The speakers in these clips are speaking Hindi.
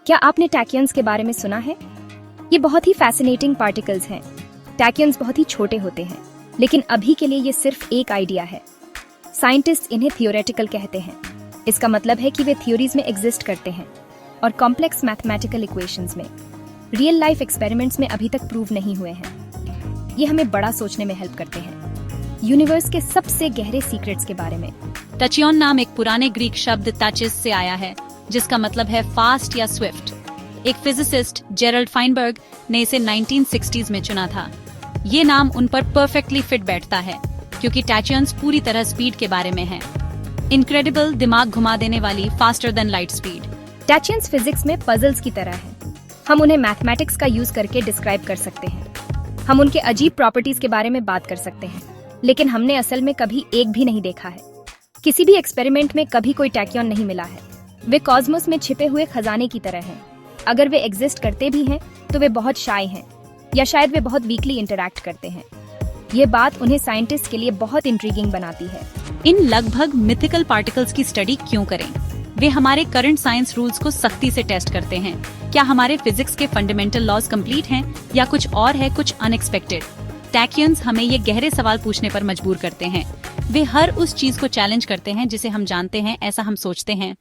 क्या आपने टैकियंस के बारे में सुना है? ये बहुत ही फैसिनेटिंग पार्टिकल्स हैं। टैकियंस बहुत ही छोटे होते हैं, लेकिन अभी के लिए ये सिर्फ एक आइडिया है। साइंटिस्ट इन्हें थियोरेटिकल कहते हैं। इसका मतलब है कि वे थ्योरीज में एग्जिस्ट करते हैं और कॉम्प्लेक्स मैथमेटिकल इक्वेशंस में। रियल लाइफ एक्सपेरिमेंट्स में अभी तक प्रूव नहीं हुए हैं। ये हमें बड़ा सोचने में हेल्प करते हैं, यूनिवर्स के सबसे गहरे सीक्रेट्स के बारे में। टचियन नाम एक पुराने ग्रीक शब्द टचिस से आया है, जिसका मतलब है फास्ट या स्विफ्ट। एक फिजिसिस्ट जेरल्ड फाइनबर्ग ने इसे 1960s में चुना था। ये नाम उन पर परफेक्टली फिट बैठता है, क्योंकि टैचियंस पूरी तरह स्पीड के बारे में है। इनक्रेडिबल, दिमाग घुमा देने वाली, faster than light speed. Tachyons physics में पजल्स की तरह है। हम उन्हें मैथमेटिक्स का यूज करके डिस्क्राइब कर सकते हैं। हम उनके अजीब प्रॉपर्टीज के बारे में बात कर सकते हैं, लेकिन हमने असल में कभी एक भी नहीं देखा है। किसी भी एक्सपेरिमेंट में कभी कोई टैकियन नहीं मिला है। वे कॉस्मोस में छिपे हुए खजाने की तरह हैं। अगर वे एग्जिस्ट करते भी हैं, तो वे बहुत शाय हैं, या शायद वे बहुत वीकली इंटरैक्ट करते हैं। ये बात उन्हें साइंटिस्ट के लिए बहुत इंट्रीगिंग बनाती है। इन लगभग मिथिकल पार्टिकल्स की स्टडी क्यों करें? वे हमारे करंट साइंस रूल्स को सख्ती से टेस्ट करते हैं। क्या हमारे फिजिक्स के फंडामेंटल लॉज कंप्लीट हैं, या कुछ और है, कुछ अनएक्सपेक्टेड? टैकियंस हमें ये गहरे सवाल पूछने पर मजबूर करते हैं। वे हर उस चीज को चैलेंज करते हैं जिसे हम जानते हैं, ऐसा हम सोचते हैं।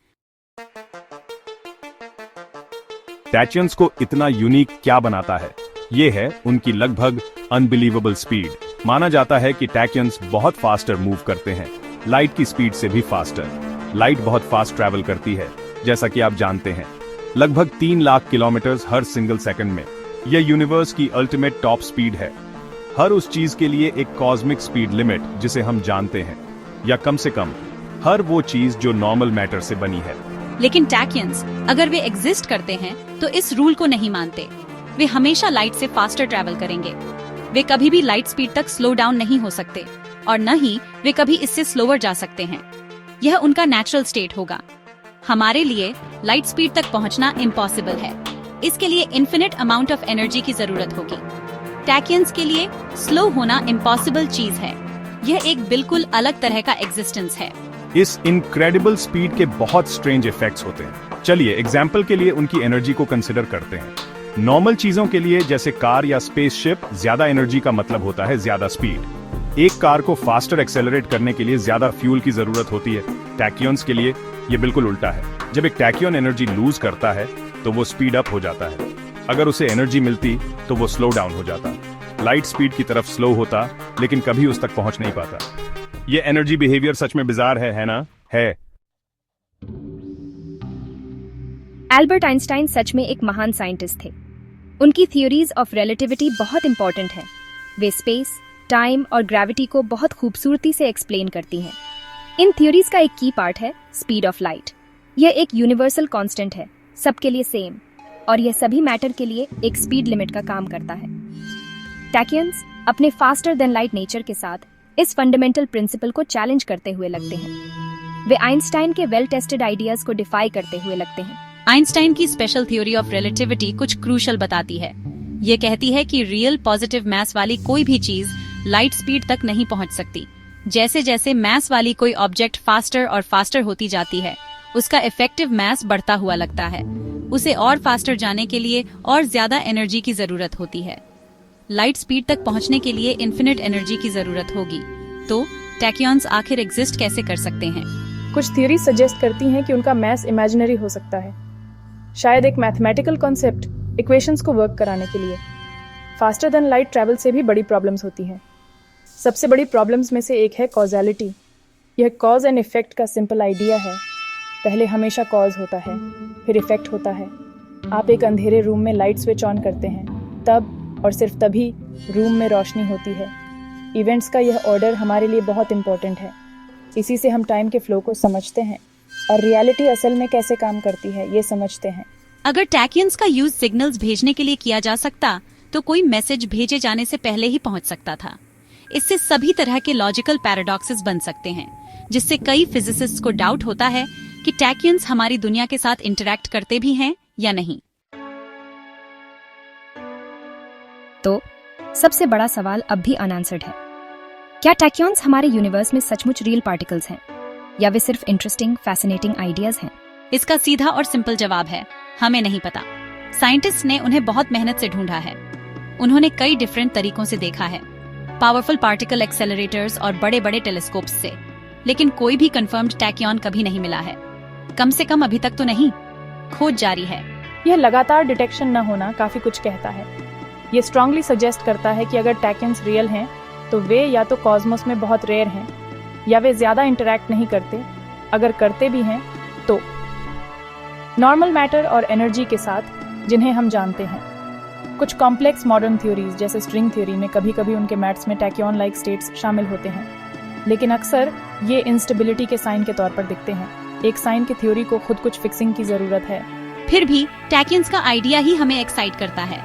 टैचियंस को इतना यूनिक क्या बनाता है? ये है उनकी लगभग अनबिलीवेबल स्पीड। माना जाता है कि टैचियंस बहुत फास्टर मूव करते हैं, लाइट की स्पीड से भी फास्टर। लाइट बहुत फास्ट ट्रैवल करती है, जैसा कि आप जानते हैं, लगभग 3 लाख किलोमीटर हर सिंगल सेकंड में। यह यूनिवर्स की अल्टीमेट टॉप स्पीड है। हर उस चीज के लिए एक कॉस्मिक स्पीड लिमिट जिसे हम जानते हैं, या कम से कम हर वो चीज जो नॉर्मल मैटर से बनी है। लेकिन टैकियंस, अगर वे एग्जिस्ट करते हैं, तो इस रूल को नहीं मानते। वे हमेशा लाइट से फास्टर ट्रैवल करेंगे। वे कभी भी लाइट स्पीड तक स्लो डाउन नहीं हो सकते, और न ही वे कभी इससे स्लोअर जा सकते हैं। यह उनका नेचुरल स्टेट होगा। हमारे लिए लाइट स्पीड तक पहुंचना इम्पॉसिबल है। इसके लिए इन्फिनिट अमाउंट ऑफ एनर्जी की जरूरत होगी। टैकियंस के लिए स्लो होना इम्पॉसिबल चीज है। यह एक बिल्कुल अलग तरह का एग्जिस्टेंस है। इस इनक्रेडिबल स्पीड के बहुत स्ट्रेंज इफेक्ट्स होते हैं। चलिए एग्जाम्पल के लिए उनकी एनर्जी को कंसिडर करते हैं। नॉर्मल चीजों के लिए, जैसे कार या स्पेसशिप, ज्यादा एनर्जी का मतलब होता है ज्यादा स्पीड। एक कार को फास्टर एक्सेलरेट करने के लिए ज्यादा फ्यूल की जरूरत होती है। टैकियंस के लिए ये बिल्कुल उल्टा है। जब एक टैकियन एनर्जी लूज करता है, तो वो स्पीड अप हो जाता है। अगर उसे एनर्जी मिलती, तो वो स्लो डाउन हो जाता। लाइट स्पीड की तरफ स्लो होता, लेकिन कभी उस तक पहुंच नहीं पाता। ये एनर्जी बिहेवियर सच में बिजार है ना? है। एल्बर्ट आइंस्टाइन सच में एक महान साइंटिस्ट थे। उनकी थ्योरीज ऑफ रिलेटिविटी बहुत इंपॉर्टेंट है। वे स्पेस, टाइम और ग्रेविटी को बहुत खूबसूरती से एक्सप्लेन करती हैं। इन थ्योरीज का एक की पार्ट है स्पीड ऑफ लाइट। यह एक यूनिवर्सल कांस्टेंट है, सबके लिए सेम, और यह सभी मैटर के लिए एक स्पीड लिमिट का काम करता है। टैकियंस अपने फास्टर देन लाइट नेचर के साथ इस फंडामेंटल प्रिंसिपल को चैलेंज करते हुए लगते हैं। वे आइंस्टाइन के वेल टेस्टेड आइडियाज को डिफाई करते हुए लगते हैं। आइंस्टाइन की स्पेशल थ्योरी ऑफ रिलेटिविटी कुछ क्रूशल बताती है। ये कहती है कि रियल पॉजिटिव मैस वाली कोई भी चीज लाइट स्पीड तक नहीं पहुंच सकती। जैसे जैसे मैस वाली कोई ऑब्जेक्ट फास्टर और फास्टर होती जाती है, उसका इफेक्टिव मैस बढ़ता हुआ लगता है। उसे और फास्टर जाने के लिए और ज्यादा एनर्जी की जरूरत होती है। लाइट स्पीड तक पहुंचने के लिए इन्फिनिट एनर्जी की जरूरत होगी। तो टैकियंस आखिर एग्जिस्ट कैसे कर सकते हैं? कुछ थ्योरी सजेस्ट करती हैं कि उनका मैस इमेजिनरी हो सकता है, शायद एक मैथमेटिकल कॉन्सेप्ट इक्वेशंस को वर्क कराने के लिए। फास्टर देन लाइट ट्रैवल से भी बड़ी प्रॉब्लम्स होती हैं। सबसे बड़ी प्रॉब्लम्स में से एक है कॉजेलिटी। यह कॉज एंड इफेक्ट का सिंपल आइडिया है। पहले हमेशा कॉज होता है, फिर इफेक्ट होता है। आप एक अंधेरे रूम में लाइट स्विच ऑन करते हैं, तब और सिर्फ तभी रूम में रोशनी होती है। इवेंट्स का यह ऑर्डर हमारे लिए बहुत इंपॉर्टेंट है। इसी से हम टाइम के फ्लो को समझते हैं और रियलिटी असल में कैसे काम करती है ये समझते हैं। अगर टैकियंस का यूज सिग्नल्स भेजने के लिए किया जा सकता, तो कोई मैसेज भेजे जाने से पहले ही पहुंच सकता था। इससे सभी तरह के लॉजिकल पैराडॉक्सेस बन सकते हैं, जिससे कई फिजिसिस्ट्स को डाउट होता है कि टैकियंस हमारी दुनिया के साथ इंटरैक्ट करते भी हैं या नहीं। तो सबसे बड़ा सवाल अब भी अनआंसर्ड है। क्या टैकियंस हमारे यूनिवर्स में सचमुच रियल पार्टिकल्स हैं, या वे सिर्फ इंटरेस्टिंग फैसिनेटिंग आइडियाज हैं? इसका सीधा और सिंपल जवाब है हमें नहीं पता। साइंटिस्ट ने उन्हें बहुत मेहनत से ढूंढा है। उन्होंने कई डिफरेंट तरीकों से देखा है, पावरफुल पार्टिकल एक्सेलरेटर्स और बड़े बड़े टेलीस्कोप्स से, लेकिन कोई भी कंफर्म्ड टैक्योन कभी नहीं मिला है। कम से कम अभी तक तो नहीं। खोज जारी है। यह लगातार डिटेक्शन न होना काफी कुछ कहता है। ये स्ट्रांगली सजेस्ट करता है कि अगर टैक्यन्स रियल हैं तो वे या तो कॉस्मोस में बहुत रेयर हैं या वे ज्यादा इंटरैक्ट नहीं करते। अगर करते भी हैं तो नॉर्मल मैटर और एनर्जी के साथ जिन्हें हम जानते हैं। कुछ कॉम्प्लेक्स मॉडर्न थ्योरीज जैसे स्ट्रिंग थ्योरी में कभी कभी उनके मैट्स में टैक्योन लाइक स्टेट्स शामिल होते हैं, लेकिन अक्सर ये इंस्टेबिलिटी के साइन के तौर पर दिखते हैं। एक साइन की थ्योरी को खुद कुछ फिक्सिंग की जरूरत है। फिर भी टैक्यन्स का आइडिया ही हमें एक्साइट करता है।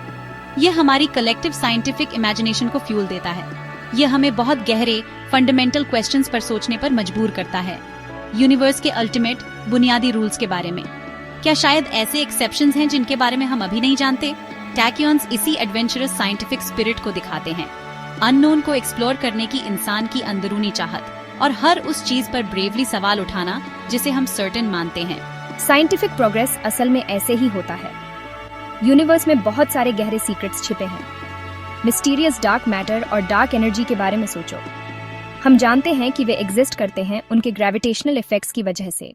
ये हमारी कलेक्टिव साइंटिफिक इमेजिनेशन को फ्यूल देता है। ये हमें बहुत गहरे फंडामेंटल क्वेश्चंस पर सोचने पर मजबूर करता है। यूनिवर्स के अल्टीमेट बुनियादी रूल्स के बारे में। क्या शायद ऐसे एक्सेप्शंस हैं जिनके बारे में हम अभी नहीं जानते? टैक्यॉन्स इसी एडवेंचरस साइंटिफिक स्पिरिट को दिखाते हैं, अननोन को एक्सप्लोर करने की इंसान की अंदरूनी चाहत और हर उस चीज पर ब्रेवली सवाल उठाना जिसे हम सर्टेन मानते हैं। साइंटिफिक प्रोग्रेस असल में ऐसे ही होता है। यूनिवर्स में बहुत सारे गहरे सीक्रेट्स छिपे हैं। मिस्टीरियस डार्क मैटर और डार्क एनर्जी के बारे में सोचो। हम जानते हैं कि वे एग्जिस्ट करते हैं उनके ग्रेविटेशनल इफेक्ट्स की वजह से।